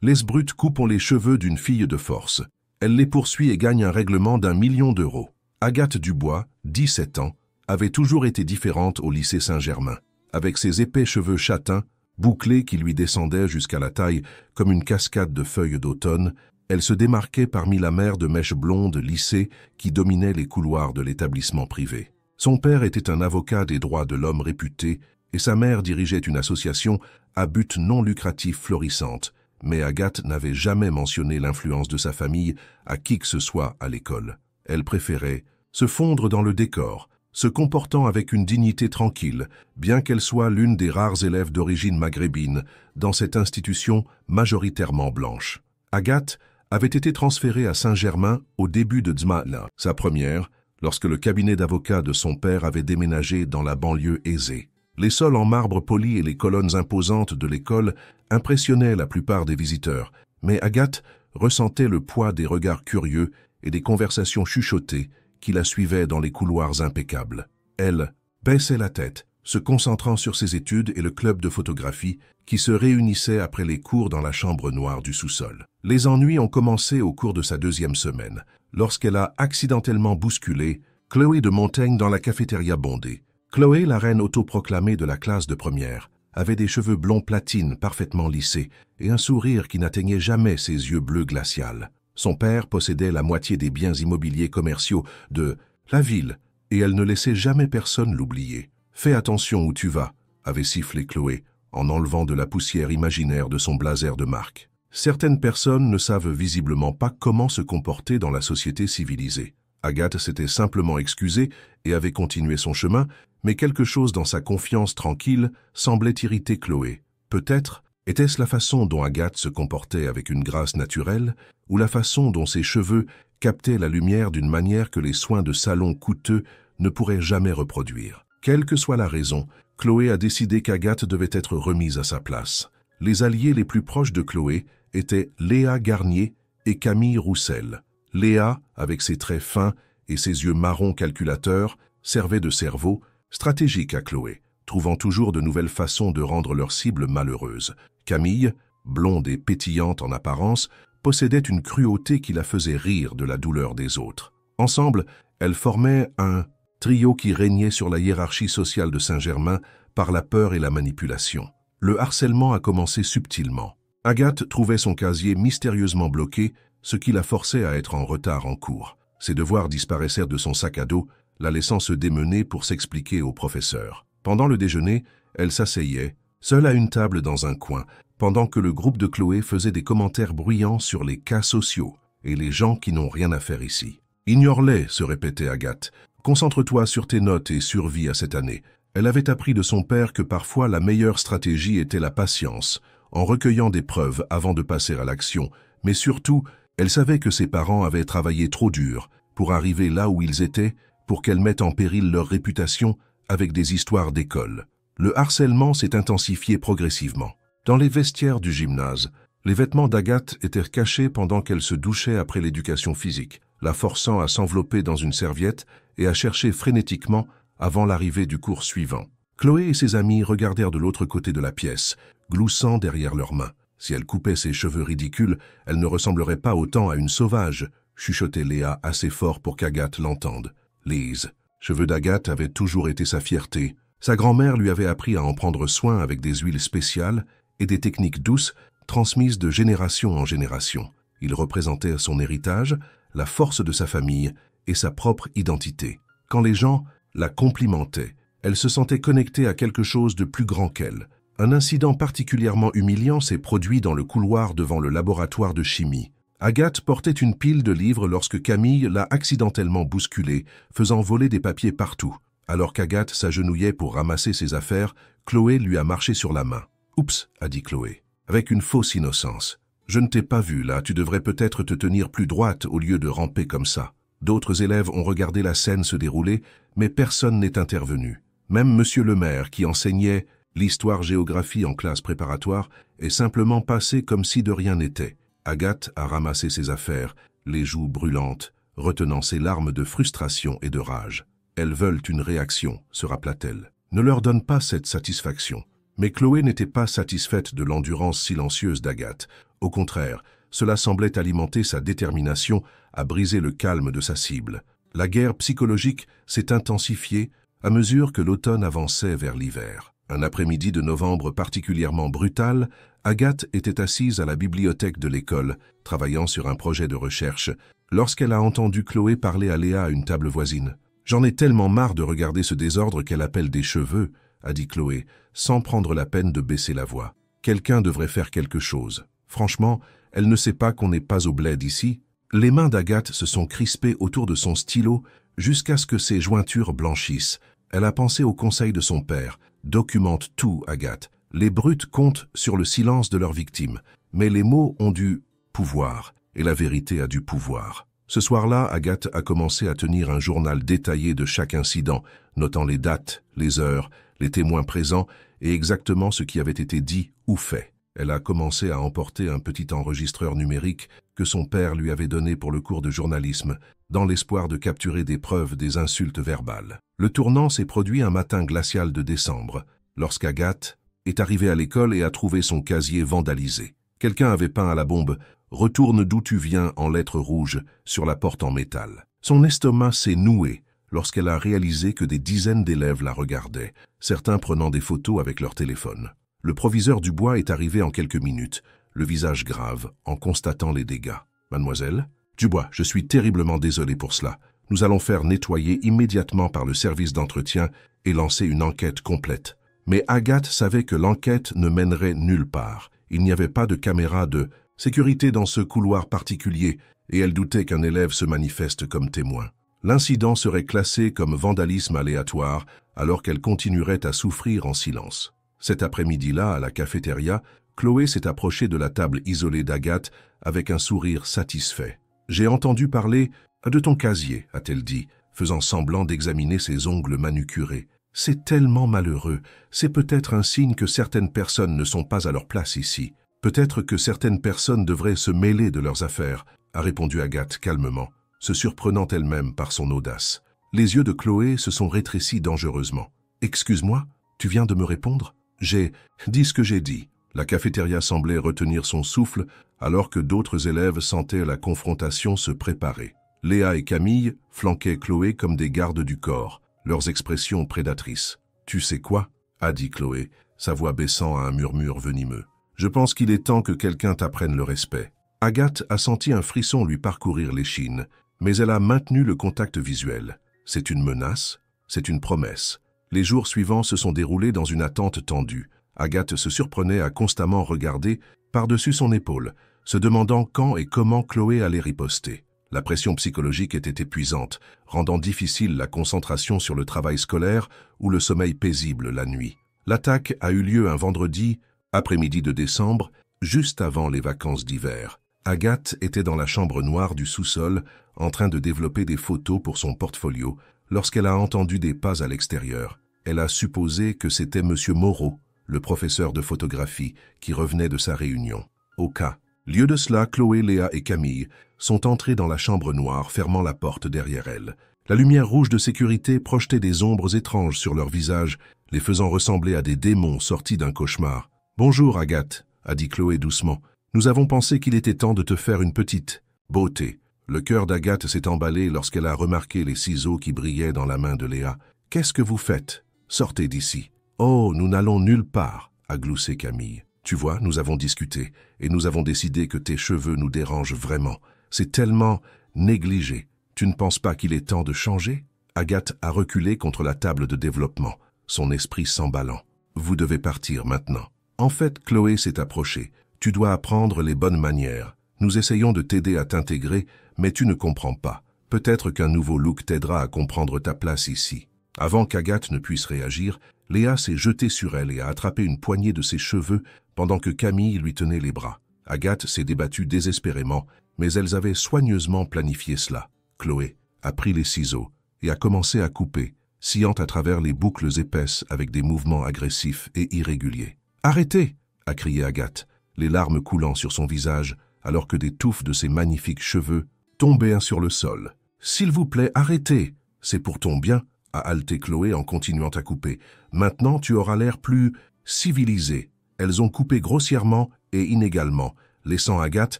Les brutes coupent les cheveux d'une fille de force. Elle les poursuit et gagne un règlement d'1 million d'euros. Agathe Dubois, 17 ans, avait toujours été différente au lycée Saint-Germain. Avec ses épais cheveux châtains, bouclés qui lui descendaient jusqu'à la taille comme une cascade de feuilles d'automne, elle se démarquait parmi la mer de mèches blondes lissées qui dominait les couloirs de l'établissement privé. Son père était un avocat des droits de l'homme réputé et sa mère dirigeait une association à but non lucratif florissante, mais Agathe n'avait jamais mentionné l'influence de sa famille à qui que ce soit à l'école. Elle préférait se fondre dans le décor, se comportant avec une dignité tranquille, bien qu'elle soit l'une des rares élèves d'origine maghrébine dans cette institution majoritairement blanche. Agathe avait été transférée à Saint-Germain au début de Dzmala, sa première, lorsque le cabinet d'avocats de son père avait déménagé dans la banlieue aisée. Les sols en marbre poli et les colonnes imposantes de l'école impressionnaient la plupart des visiteurs, mais Agathe ressentait le poids des regards curieux et des conversations chuchotées qui la suivaient dans les couloirs impeccables. Elle baissait la tête, se concentrant sur ses études et le club de photographie qui se réunissait après les cours dans la chambre noire du sous-sol. Les ennuis ont commencé au cours de sa 2e semaine, lorsqu'elle a accidentellement bousculé Chloé de Montaigne dans la cafétéria bondée. Chloé, la reine autoproclamée de la classe de première, avait des cheveux blonds platine parfaitement lissés et un sourire qui n'atteignait jamais ses yeux bleus glacial. Son père possédait la moitié des biens immobiliers commerciaux de la ville et elle ne laissait jamais personne l'oublier. « Fais attention où tu vas », avait sifflé Chloé en enlevant de la poussière imaginaire de son blazer de marque. Certaines personnes ne savent visiblement pas comment se comporter dans la société civilisée. Agathe s'était simplement excusée et avait continué son chemin, mais quelque chose dans sa confiance tranquille semblait irriter Chloé. Peut-être était-ce la façon dont Agathe se comportait avec une grâce naturelle, ou la façon dont ses cheveux captaient la lumière d'une manière que les soins de salon coûteux ne pourraient jamais reproduire. Quelle que soit la raison, Chloé a décidé qu'Agathe devait être remise à sa place. Les alliés les plus proches de Chloé étaient Léa Garnier et Camille Roussel. Léa, avec ses traits fins et ses yeux marrons calculateurs, servait de cerveau stratégique à Chloé, trouvant toujours de nouvelles façons de rendre leur cible malheureuse. Camille, blonde et pétillante en apparence, possédait une cruauté qui la faisait rire de la douleur des autres. Ensemble, elles formaient un trio qui régnait sur la hiérarchie sociale de Saint-Germain par la peur et la manipulation. Le harcèlement a commencé subtilement. Agathe trouvait son casier mystérieusement bloqué, ce qui la forçait à être en retard en cours. Ses devoirs disparaissaient de son sac à dos, la laissant se démener pour s'expliquer au professeur. Pendant le déjeuner, elle s'asseyait, seule à une table dans un coin, pendant que le groupe de Chloé faisait des commentaires bruyants sur les cas sociaux et les gens qui n'ont rien à faire ici. « Ignore-les », se répétait Agathe. « Concentre-toi sur tes notes et survis à cette année. » Elle avait appris de son père que parfois la meilleure stratégie était la patience, en recueillant des preuves avant de passer à l'action, mais surtout, elle savait que ses parents avaient travaillé trop dur pour arriver là où ils étaient, pour qu'elles mettent en péril leur réputation avec des histoires d'école. Le harcèlement s'est intensifié progressivement. Dans les vestiaires du gymnase, les vêtements d'Agathe étaient cachés pendant qu'elle se douchait après l'éducation physique, la forçant à s'envelopper dans une serviette et à chercher frénétiquement avant l'arrivée du cours suivant. Chloé et ses amis regardèrent de l'autre côté de la pièce, gloussant derrière leurs mains. Si elle coupait ses cheveux ridicules, elle ne ressemblerait pas autant à une sauvage, chuchotait Léa assez fort pour qu'Agathe l'entende. Les cheveux d'Agathe avaient toujours été sa fierté. Sa grand-mère lui avait appris à en prendre soin avec des huiles spéciales et des techniques douces transmises de génération en génération. Il représentait son héritage, la force de sa famille et sa propre identité. Quand les gens la complimentaient, elle se sentait connectée à quelque chose de plus grand qu'elle. Un incident particulièrement humiliant s'est produit dans le couloir devant le laboratoire de chimie. Agathe portait une pile de livres lorsque Camille l'a accidentellement bousculée, faisant voler des papiers partout. Alors qu'Agathe s'agenouillait pour ramasser ses affaires, Chloé lui a marché sur la main. « Oups » a dit Chloé, avec une fausse innocence. « Je ne t'ai pas vu là, tu devrais peut-être te tenir plus droite au lieu de ramper comme ça. » D'autres élèves ont regardé la scène se dérouler, mais personne n'est intervenu. Même monsieur le maire, qui enseignait l'histoire-géographie en classe préparatoire, est simplement passé comme si de rien n'était. Agathe a ramassé ses affaires, les joues brûlantes, retenant ses larmes de frustration et de rage. « Elles veulent une réaction », se rappela-t-elle. « Ne leur donne pas cette satisfaction. » Mais Chloé n'était pas satisfaite de l'endurance silencieuse d'Agathe. Au contraire, cela semblait alimenter sa détermination à briser le calme de sa cible. La guerre psychologique s'est intensifiée à mesure que l'automne avançait vers l'hiver. Un après-midi de novembre particulièrement brutal, Agathe était assise à la bibliothèque de l'école, travaillant sur un projet de recherche, lorsqu'elle a entendu Chloé parler à Léa à une table voisine. « J'en ai tellement marre de regarder ce désordre qu'elle appelle des cheveux », a dit Chloé, sans prendre la peine de baisser la voix. « Quelqu'un devrait faire quelque chose. Franchement, elle ne sait pas qu'on n'est pas au bled ici. » Les mains d'Agathe se sont crispées autour de son stylo jusqu'à ce que ses jointures blanchissent. Elle a pensé au conseil de son père. « Documente tout, Agathe. Les brutes comptent sur le silence de leurs victimes, mais les mots ont du pouvoir, et la vérité a du pouvoir. » Ce soir-là, Agathe a commencé à tenir un journal détaillé de chaque incident, notant les dates, les heures, les témoins présents et exactement ce qui avait été dit ou fait. Elle a commencé à emporter un petit enregistreur numérique que son père lui avait donné pour le cours de journalisme, dans l'espoir de capturer des preuves des insultes verbales. Le tournant s'est produit un matin glacial de décembre, lorsqu'Agathe est arrivée à l'école et a trouvé son casier vandalisé. Quelqu'un avait peint à la bombe « Retourne d'où tu viens » en lettres rouges sur la porte en métal. Son estomac s'est noué lorsqu'elle a réalisé que des dizaines d'élèves la regardaient, certains prenant des photos avec leur téléphone. Le proviseur Dubois est arrivé en quelques minutes, le visage grave, en constatant les dégâts. « Mademoiselle ? » ?»« Dubois, je suis terriblement désolé pour cela. Nous allons faire nettoyer immédiatement par le service d'entretien et lancer une enquête complète. » Mais Agathe savait que l'enquête ne mènerait nulle part. Il n'y avait pas de caméra de sécurité dans ce couloir particulier et elle doutait qu'un élève se manifeste comme témoin. L'incident serait classé comme vandalisme aléatoire alors qu'elle continuerait à souffrir en silence. Cet après-midi-là, à la cafétéria, Chloé s'est approchée de la table isolée d'Agathe avec un sourire satisfait. « J'ai entendu parler de ton casier », a-t-elle dit, faisant semblant d'examiner ses ongles manucurés. « C'est tellement malheureux. C'est peut-être un signe que certaines personnes ne sont pas à leur place ici. Peut-être que certaines personnes devraient se mêler de leurs affaires », a répondu Agathe calmement, se surprenant elle-même par son audace. Les yeux de Chloé se sont rétrécis dangereusement. « Excuse-moi, tu viens de me répondre ? J'ai dit ce que j'ai dit. » La cafétéria semblait retenir son souffle alors que d'autres élèves sentaient la confrontation se préparer. Léa et Camille flanquaient Chloé comme des gardes du corps, leurs expressions prédatrices. « Tu sais quoi ?» a dit Chloé, sa voix baissant à un murmure venimeux. « Je pense qu'il est temps que quelqu'un t'apprenne le respect. » Agathe a senti un frisson lui parcourir l'échine, mais elle a maintenu le contact visuel. C'est une menace, c'est une promesse. Les jours suivants se sont déroulés dans une attente tendue. Agathe se surprenait à constamment regarder par-dessus son épaule, se demandant quand et comment Chloé allait riposter. La pression psychologique était épuisante, rendant difficile la concentration sur le travail scolaire ou le sommeil paisible la nuit. L'attaque a eu lieu un vendredi, après-midi de décembre, juste avant les vacances d'hiver. Agathe était dans la chambre noire du sous-sol, en train de développer des photos pour son portfolio, lorsqu'elle a entendu des pas à l'extérieur. Elle a supposé que c'était M. Moreau, le professeur de photographie, qui revenait de sa réunion. Au cas, lieu de cela, Chloé, Léa et Camille sont entrées dans la chambre noire, fermant la porte derrière elles. La lumière rouge de sécurité projetait des ombres étranges sur leurs visages, les faisant ressembler à des démons sortis d'un cauchemar. « Bonjour, Agathe », a dit Chloé doucement. « Nous avons pensé qu'il était temps de te faire une petite beauté. » Le cœur d'Agathe s'est emballé lorsqu'elle a remarqué les ciseaux qui brillaient dans la main de Léa. « Qu'est-ce que vous faites ? Sortez d'ici. »« Oh, nous n'allons nulle part, » a gloussé Camille. « Tu vois, nous avons discuté, et nous avons décidé que tes cheveux nous dérangent vraiment. C'est tellement négligé. Tu ne penses pas qu'il est temps de changer ?» Agathe a reculé contre la table de développement, son esprit s'emballant. « Vous devez partir maintenant. » En fait, Chloé s'est approchée. « Tu dois apprendre les bonnes manières. Nous essayons de t'aider à t'intégrer, mais tu ne comprends pas. Peut-être qu'un nouveau look t'aidera à comprendre ta place ici. » Avant qu'Agathe ne puisse réagir, Léa s'est jetée sur elle et a attrapé une poignée de ses cheveux pendant que Camille lui tenait les bras. Agathe s'est débattue désespérément, mais elles avaient soigneusement planifié cela. Chloé a pris les ciseaux et a commencé à couper, sciant à travers les boucles épaisses avec des mouvements agressifs et irréguliers. « Arrêtez !» a crié Agathe, les larmes coulant sur son visage, alors que des touffes de ses magnifiques cheveux tombaient sur le sol. « S'il vous plaît, arrêtez ! C'est pour ton bien !» a haleté Chloé en continuant à couper. « Maintenant, tu auras l'air plus civilisées. Elles ont coupé grossièrement et inégalement, laissant Agathe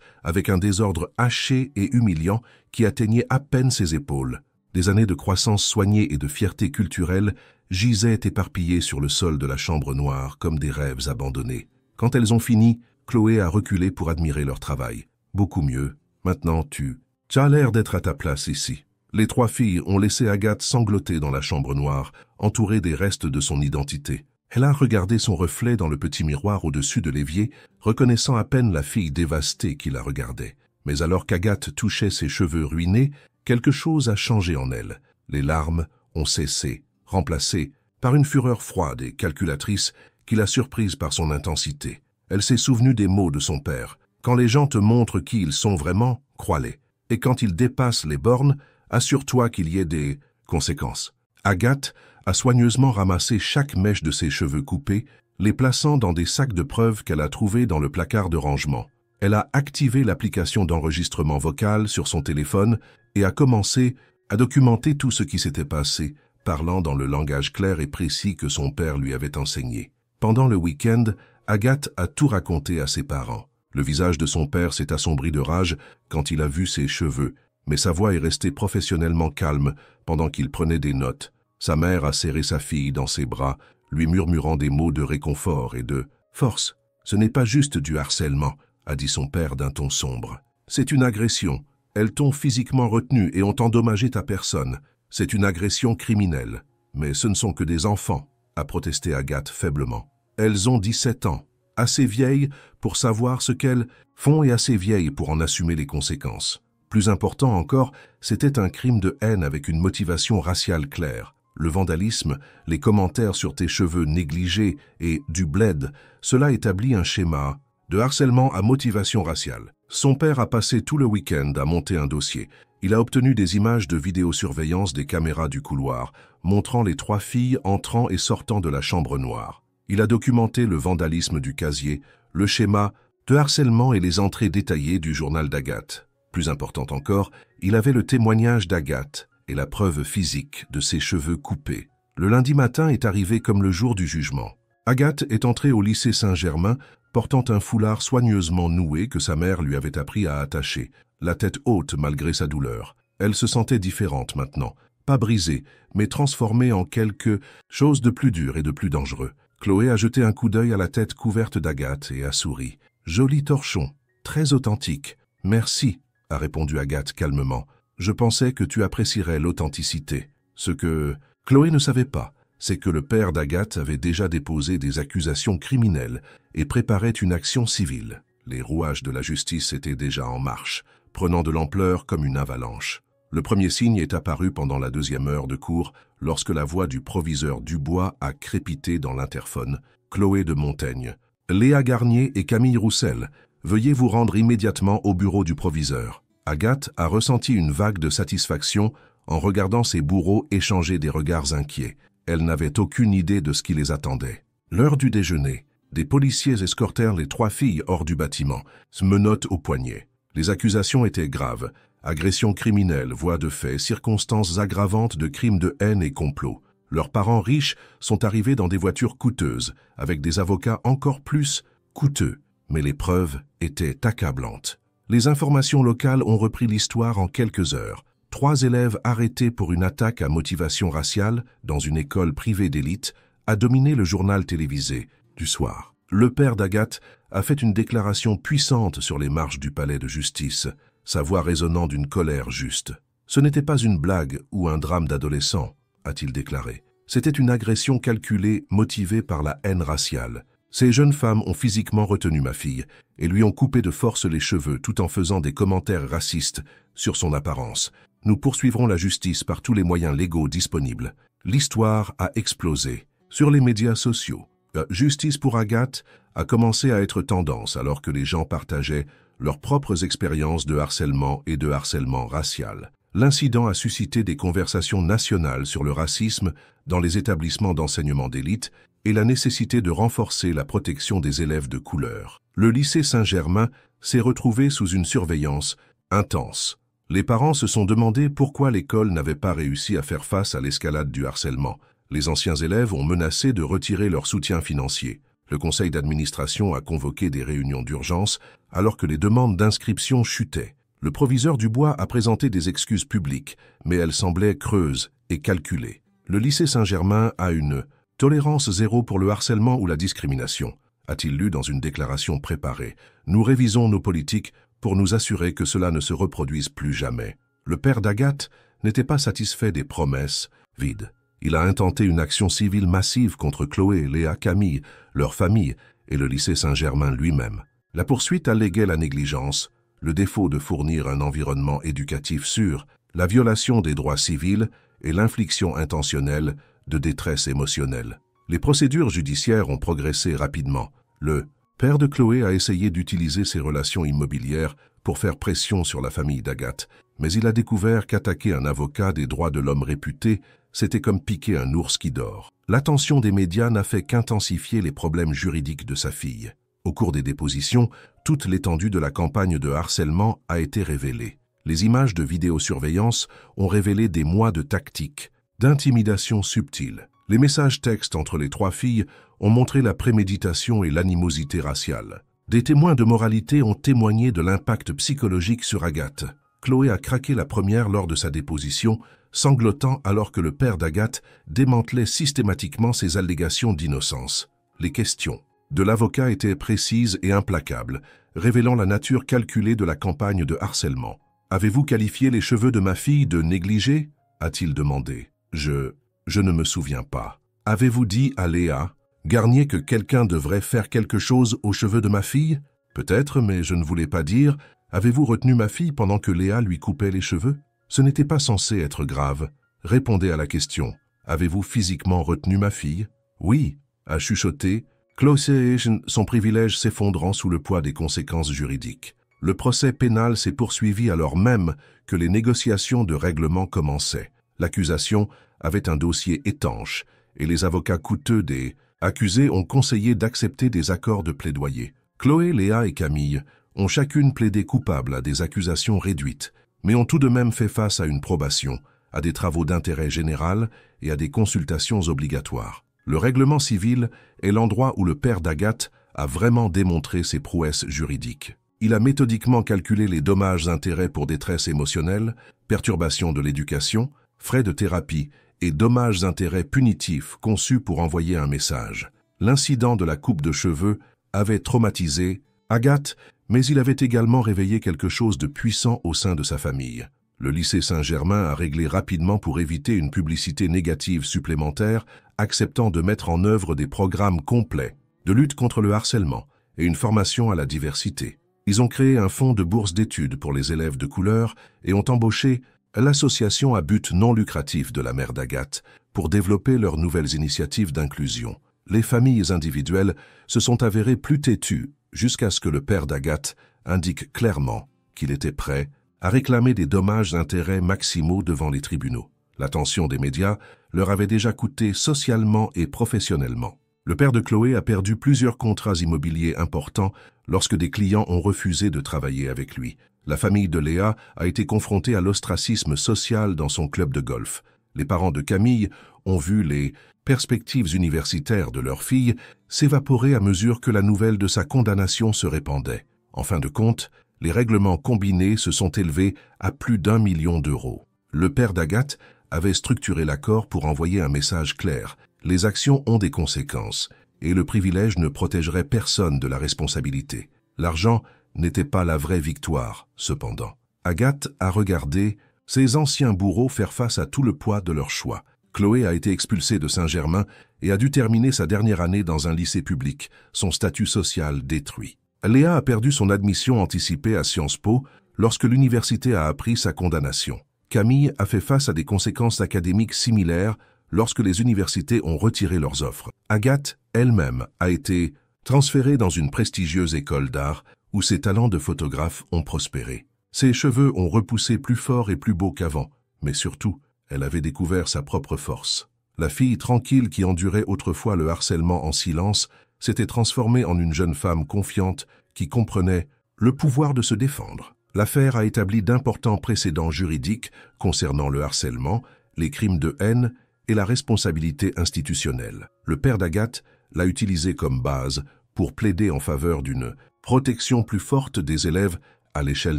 avec un désordre haché et humiliant qui atteignait à peine ses épaules. Des années de croissance soignée et de fierté culturelle gisaient éparpillées sur le sol de la chambre noire comme des rêves abandonnés. Quand elles ont fini, Chloé a reculé pour admirer leur travail. Beaucoup mieux. Maintenant, tu as l'air d'être à ta place ici. Les trois filles ont laissé Agathe sangloter dans la chambre noire, entourée des restes de son identité. Elle a regardé son reflet dans le petit miroir au-dessus de l'évier, reconnaissant à peine la fille dévastée qui la regardait. Mais alors qu'Agathe touchait ses cheveux ruinés, quelque chose a changé en elle. Les larmes ont cessé, remplacées par une fureur froide et calculatrice qui l'a surprise par son intensité. Elle s'est souvenue des mots de son père. Quand les gens te montrent qui ils sont vraiment, crois-les. Et quand ils dépassent les bornes, assure-toi qu'il y ait des conséquences. Agathe a soigneusement ramassé chaque mèche de ses cheveux coupés, les plaçant dans des sacs de preuves qu'elle a trouvés dans le placard de rangement. Elle a activé l'application d'enregistrement vocal sur son téléphone et a commencé à documenter tout ce qui s'était passé, parlant dans le langage clair et précis que son père lui avait enseigné. Pendant le week-end, Agathe a tout raconté à ses parents. Le visage de son père s'est assombri de rage quand il a vu ses cheveux, mais sa voix est restée professionnellement calme pendant qu'il prenait des notes. Sa mère a serré sa fille dans ses bras, lui murmurant des mots de réconfort et de « force ». « Ce n'est pas juste du harcèlement », a dit son père d'un ton sombre. « C'est une agression. Elles t'ont physiquement retenu et ont endommagé ta personne. C'est une agression criminelle. Mais ce ne sont que des enfants », a protesté Agathe faiblement. « Elles ont 17 ans, assez vieilles pour savoir ce qu'elles font et assez vieilles pour en assumer les conséquences. Plus important encore, c'était un crime de haine avec une motivation raciale claire. Le vandalisme, les commentaires sur tes cheveux négligés et du bled, cela établit un schéma de harcèlement à motivation raciale. Son père a passé tout le week-end à monter un dossier. Il a obtenu des images de vidéosurveillance des caméras du couloir, montrant les trois filles entrant et sortant de la chambre noire. Il a documenté le vandalisme du casier, le schéma de harcèlement et les entrées détaillées du journal d'Agathe. Plus important encore, il avait le témoignage d'Agathe et la preuve physique de ses cheveux coupés. Le lundi matin est arrivé comme le jour du jugement. Agathe est entrée au lycée Saint-Germain portant un foulard soigneusement noué que sa mère lui avait appris à attacher, la tête haute malgré sa douleur. Elle se sentait différente maintenant, pas brisée, mais transformée en quelque chose de plus dur et de plus dangereux. Chloé a jeté un coup d'œil à la tête couverte d'Agathe et a souri. « Joli torchon, très authentique. Merci », a répondu Agathe calmement. « Je pensais que tu apprécierais l'authenticité. » Ce que Chloé ne savait pas, c'est que le père d'Agathe avait déjà déposé des accusations criminelles et préparait une action civile. Les rouages de la justice étaient déjà en marche, prenant de l'ampleur comme une avalanche. Le premier signe est apparu pendant la deuxième heure de cours, lorsque la voix du proviseur Dubois a crépité dans l'interphone. « Chloé de Montaigne. Léa Garnier et Camille Roussel, veuillez vous rendre immédiatement au bureau du proviseur. » Agathe a ressenti une vague de satisfaction en regardant ses bourreaux échanger des regards inquiets. Elle n'avait aucune idée de ce qui les attendait. L'heure du déjeuner, des policiers escortèrent les trois filles hors du bâtiment, menottes au poignet. Les accusations étaient graves. Agression criminelle, voies de fait, circonstances aggravantes de crimes de haine et complot. Leurs parents riches sont arrivés dans des voitures coûteuses, avec des avocats encore plus coûteux. Mais les preuves étaient accablantes. Les informations locales ont repris l'histoire en quelques heures. 3 élèves arrêtés pour une attaque à motivation raciale dans une école privée d'élite a dominé le journal télévisé du soir. Le père d'Agathe a fait une déclaration puissante sur les marches du palais de justice, sa voix résonnant d'une colère juste. « Ce n'était pas une blague ou un drame d'adolescent », a-t-il déclaré. « C'était une agression calculée, motivée par la haine raciale. Ces jeunes femmes ont physiquement retenu ma fille et lui ont coupé de force les cheveux tout en faisant des commentaires racistes sur son apparence. Nous poursuivrons la justice par tous les moyens légaux disponibles. » L'histoire a explosé. Sur les médias sociaux, la justice pour Agathe a commencé à être tendance alors que les gens partageaient leurs propres expériences de harcèlement et de harcèlement racial. L'incident a suscité des conversations nationales sur le racisme dans les établissements d'enseignement d'élite et la nécessité de renforcer la protection des élèves de couleur. Le lycée Saint-Germain s'est retrouvé sous une surveillance intense. Les parents se sont demandé pourquoi l'école n'avait pas réussi à faire face à l'escalade du harcèlement. Les anciens élèves ont menacé de retirer leur soutien financier. Le conseil d'administration a convoqué des réunions d'urgence alors que les demandes d'inscription chutaient. Le proviseur du bois a présenté des excuses publiques, mais elles semblaient creuses et calculées. Le lycée Saint-Germain a une « tolérance zéro pour le harcèlement ou la discrimination », a-t-il lu dans une déclaration préparée. Nous révisons nos politiques pour nous assurer que cela ne se reproduise plus jamais. Le père d'Agathe n'était pas satisfait des promesses vides. Il a intenté une action civile massive contre Chloé, Léa, Camille, leur famille et le lycée Saint-Germain lui-même. La poursuite alléguait la négligence, le défaut de fournir un environnement éducatif sûr, la violation des droits civils et l'infliction intentionnelle de détresse émotionnelle. Les procédures judiciaires ont progressé rapidement. Le père de Chloé a essayé d'utiliser ses relations immobilières pour faire pression sur la famille d'Agathe, mais il a découvert qu'attaquer un avocat des droits de l'homme réputé, c'était comme piquer un ours qui dort. L'attention des médias n'a fait qu'intensifier les problèmes juridiques de sa fille. Au cours des dépositions, toute l'étendue de la campagne de harcèlement a été révélée. Les images de vidéosurveillance ont révélé des mois de tactiques, d'intimidation subtile. Les messages textes entre les trois filles ont montré la préméditation et l'animosité raciale. Des témoins de moralité ont témoigné de l'impact psychologique sur Agathe. Chloé a craqué la première lors de sa déposition, sanglotant alors que le père d'Agathe démantelait systématiquement ses allégations d'innocence. Les questions de l'avocat étaient précises et implacables, révélant la nature calculée de la campagne de harcèlement. « Avez-vous qualifié les cheveux de ma fille de négligés ?» a-t-il demandé. « Je ne me souviens pas. Avez-vous dit à Léa Garnier que quelqu'un devrait faire quelque chose aux cheveux de ma fille? Peut-être, mais je ne voulais pas dire. Avez-vous retenu ma fille pendant que Léa lui coupait les cheveux? Ce n'était pas censé être grave. Répondez à la question. Avez-vous physiquement retenu ma fille? Oui, a chuchoté Chloé, son privilège s'effondrant sous le poids des conséquences juridiques. Le procès pénal s'est poursuivi alors même que les négociations de règlement commençaient. L'accusation avait un dossier étanche et les avocats coûteux des accusés ont conseillé d'accepter des accords de plaidoyer. Chloé, Léa et Camille ont chacune plaidé coupable à des accusations réduites, mais ont tout de même fait face à une probation, à des travaux d'intérêt général et à des consultations obligatoires. Le règlement civil est l'endroit où le père d'Agathe a vraiment démontré ses prouesses juridiques. Il a méthodiquement calculé les dommages-intérêts pour détresse émotionnelle, perturbation de l'éducation, frais de thérapie et dommages-intérêts punitifs conçus pour envoyer un message. L'incident de la coupe de cheveux avait traumatisé Agathe, mais il avait également réveillé quelque chose de puissant au sein de sa famille. Le lycée Saint-Germain a réglé rapidement pour éviter une publicité négative supplémentaire, acceptant de mettre en œuvre des programmes complets de lutte contre le harcèlement et une formation à la diversité. Ils ont créé un fonds de bourse d'études pour les élèves de couleur et ont embauché l'association à but non lucratif de la mère d'Agathe pour développer leurs nouvelles initiatives d'inclusion. Les familles individuelles se sont avérées plus têtues jusqu'à ce que le père d'Agathe indique clairement qu'il était prêt à réclamer des dommages-intérêts maximaux devant les tribunaux. L'attention des médias leur avait déjà coûté socialement et professionnellement. Le père de Chloé a perdu plusieurs contrats immobiliers importants lorsque des clients ont refusé de travailler avec lui. La famille de Léa a été confrontée à l'ostracisme social dans son club de golf. Les parents de Camille ont vu les perspectives universitaires de leur fille s'évaporer à mesure que la nouvelle de sa condamnation se répandait. En fin de compte, les règlements combinés se sont élevés à plus d'1 million d'euros. Le père d'Agathe avait structuré l'accord pour envoyer un message clair. Les actions ont des conséquences, et le privilège ne protégerait personne de la responsabilité. L'argent n'était pas la vraie victoire, cependant. Agathe a regardé ses anciens bourreaux faire face à tout le poids de leur choix. Chloé a été expulsée de Saint-Germain et a dû terminer sa dernière année dans un lycée public, son statut social détruit. Léa a perdu son admission anticipée à Sciences Po lorsque l'université a appris sa condamnation. Camille a fait face à des conséquences académiques similaires lorsque les universités ont retiré leurs offres. Agathe, elle-même, a été transférée dans une prestigieuse école d'art où ses talents de photographe ont prospéré. Ses cheveux ont repoussé plus fort et plus beau qu'avant, mais surtout, elle avait découvert sa propre force. La fille tranquille qui endurait autrefois le harcèlement en silence s'était transformée en une jeune femme confiante qui comprenait le pouvoir de se défendre. L'affaire a établi d'importants précédents juridiques concernant le harcèlement, les crimes de haine et la responsabilité institutionnelle. Le père d'Agathe l'a utilisé comme base pour plaider en faveur d'une protection plus forte des élèves à l'échelle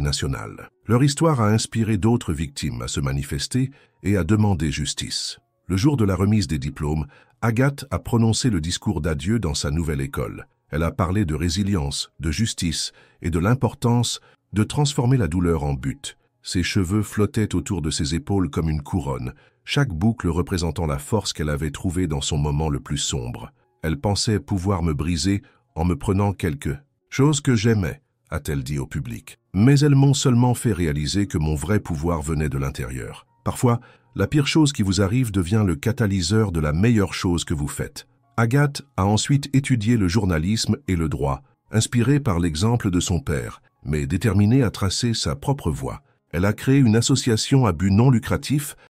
nationale. Leur histoire a inspiré d'autres victimes à se manifester et à demander justice. Le jour de la remise des diplômes, Agathe a prononcé le discours d'adieu dans sa nouvelle école. Elle a parlé de résilience, de justice et de l'importance de transformer la douleur en but. Ses cheveux flottaient autour de ses épaules comme une couronne, chaque boucle représentant la force qu'elle avait trouvée dans son moment le plus sombre. Elle pensait pouvoir me briser en me prenant quelque chose que j'aimais, a-t-elle dit au public. Mais elles m'ont seulement fait réaliser que mon vrai pouvoir venait de l'intérieur. Parfois, la pire chose qui vous arrive devient le catalyseur de la meilleure chose que vous faites. Agathe a ensuite étudié le journalisme et le droit, inspirée par l'exemple de son père, mais déterminée à tracer sa propre voie. Elle a créé une association à but non lucratif